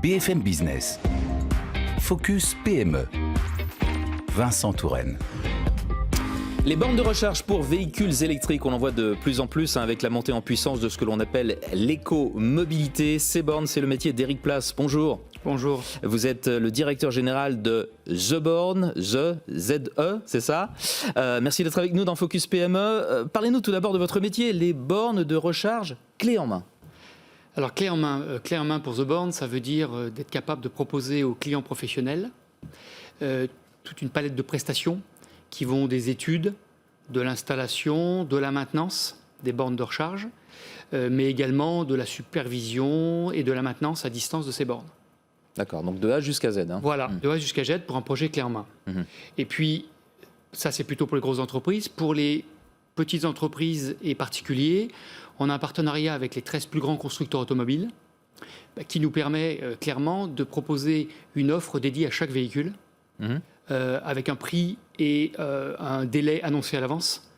BFM Business. Focus PME. Vincent Touraine. Les bornes de recharge pour véhicules électriques, on en voit de plus en plus avec la montée en puissance de ce que l'on appelle l'éco-mobilité. Ces bornes, c'est le métier d'Éric Place. Bonjour. Bonjour. Vous êtes le directeur général de The Born, Z-E, c'est ça. Merci d'être avec nous dans Focus PME. Parlez-nous tout d'abord de votre métier, les bornes de recharge clé en main. Alors clé en main pour The Born, ça veut dire d'être capable de proposer aux clients professionnels toute une palette de prestations qui vont des études, de l'installation, de la maintenance des bornes de recharge, mais également de la supervision et de la maintenance à distance de ces bornes. D'accord, donc de A jusqu'à Z. Voilà, de A jusqu'à Z pour un projet clé en main. Et puis, ça c'est plutôt pour les grosses entreprises. Pour les petites entreprises et particuliers, on a un partenariat avec les 13 plus grands constructeurs automobiles qui nous permet clairement de proposer une offre dédiée à chaque véhicule. Avec un prix et un délai annoncé à l'avance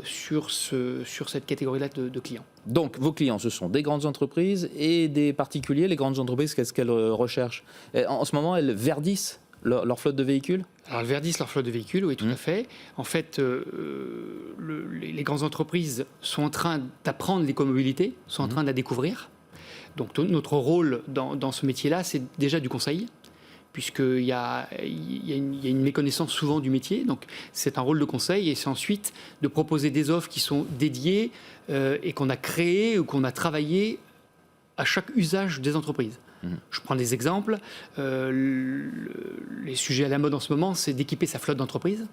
sur cette catégorie-là de clients. Donc vos clients, ce sont des grandes entreprises et des particuliers. Les grandes entreprises, qu'est-ce qu'elles recherchent ? En ce moment, elles verdissent leur flotte de véhicules ? Alors, elles verdissent leur flotte de véhicules, oui, tout à fait. En fait, les grandes entreprises sont en train d'apprendre l'écomobilité, sont en train de la découvrir. Donc notre rôle dans ce métier-là, c'est déjà du conseil, puisqu'il y a une méconnaissance souvent du métier. Donc c'est un rôle de conseil et c'est ensuite de proposer des offres qui sont dédiées et qu'on a créées ou qu'on a travaillées à chaque usage des entreprises. Je prends des exemples. Les sujets à la mode en ce moment, c'est d'équiper sa flotte d'entreprise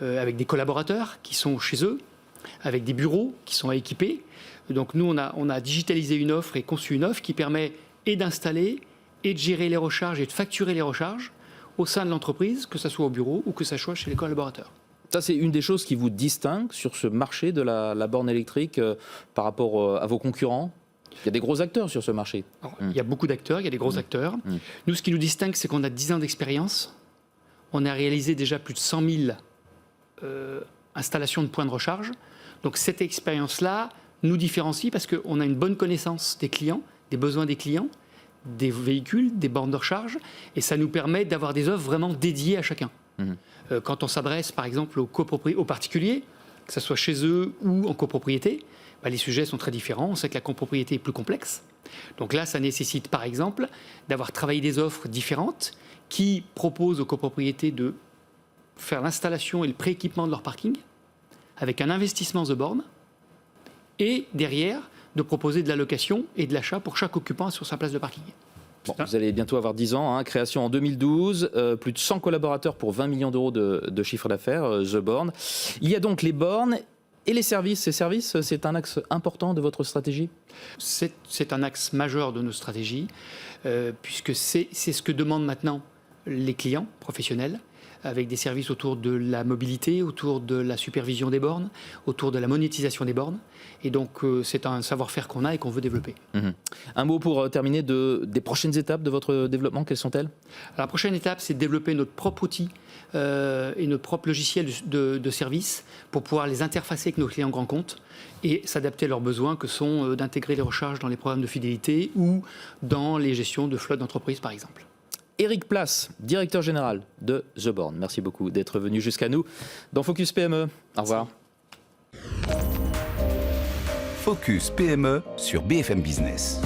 avec des collaborateurs qui sont chez eux, avec des bureaux qui sont à équiper. Donc nous, on a digitalisé une offre et conçu une offre qui permet et d'installer et de gérer les recharges et de facturer les recharges au sein de l'entreprise, que ce soit au bureau ou que ce soit chez les collaborateurs. Ça, c'est une des choses qui vous distingue sur ce marché de la borne électrique par rapport à vos concurrents. Il y a des gros acteurs sur ce marché. Alors, il y a beaucoup d'acteurs, il y a des gros acteurs. Nous, ce qui nous distingue, c'est qu'on a 10 ans d'expérience. On a réalisé déjà plus de 100 000 installations de points de recharge. Donc cette expérience-là nous différencie parce qu'on a une bonne connaissance des clients, des besoins des clients, des véhicules, des bornes de recharge, et ça nous permet d'avoir des offres vraiment dédiées à chacun. Quand on s'adresse par exemple aux particuliers, que ce soit chez eux ou en copropriété, les sujets sont très différents. On sait que la copropriété est plus complexe. Donc là, ça nécessite par exemple d'avoir travaillé des offres différentes qui proposent aux copropriétés de faire l'installation et le prééquipement de leur parking avec un investissement de bornes et derrière de proposer de la location et de l'achat pour chaque occupant sur sa place de parking. Bon, vous allez bientôt avoir 10 ans, création en 2012, plus de 100 collaborateurs pour 20 millions d'euros de chiffre d'affaires, The Born. Il y a donc les bornes et les services. Ces services, c'est un axe important de votre stratégie ? C'est un axe majeur de nos stratégies, puisque c'est ce que demandent maintenant les clients professionnels, avec des services autour de la mobilité, autour de la supervision des bornes, autour de la monétisation des bornes. Et donc, c'est un savoir-faire qu'on a et qu'on veut développer. Un mot pour terminer des prochaines étapes de votre développement, quelles sont-elles ? Alors, la prochaine étape, c'est de développer notre propre outil et notre propre logiciel de service pour pouvoir les interfacer avec nos clients grands comptes et s'adapter à leurs besoins que sont d'intégrer les recharges dans les programmes de fidélité ou dans les gestions de flotte d'entreprise, par exemple. Éric Place, directeur général de The Born. Merci beaucoup d'être venu jusqu'à nous dans Focus PME. Au revoir. Focus PME sur BFM Business.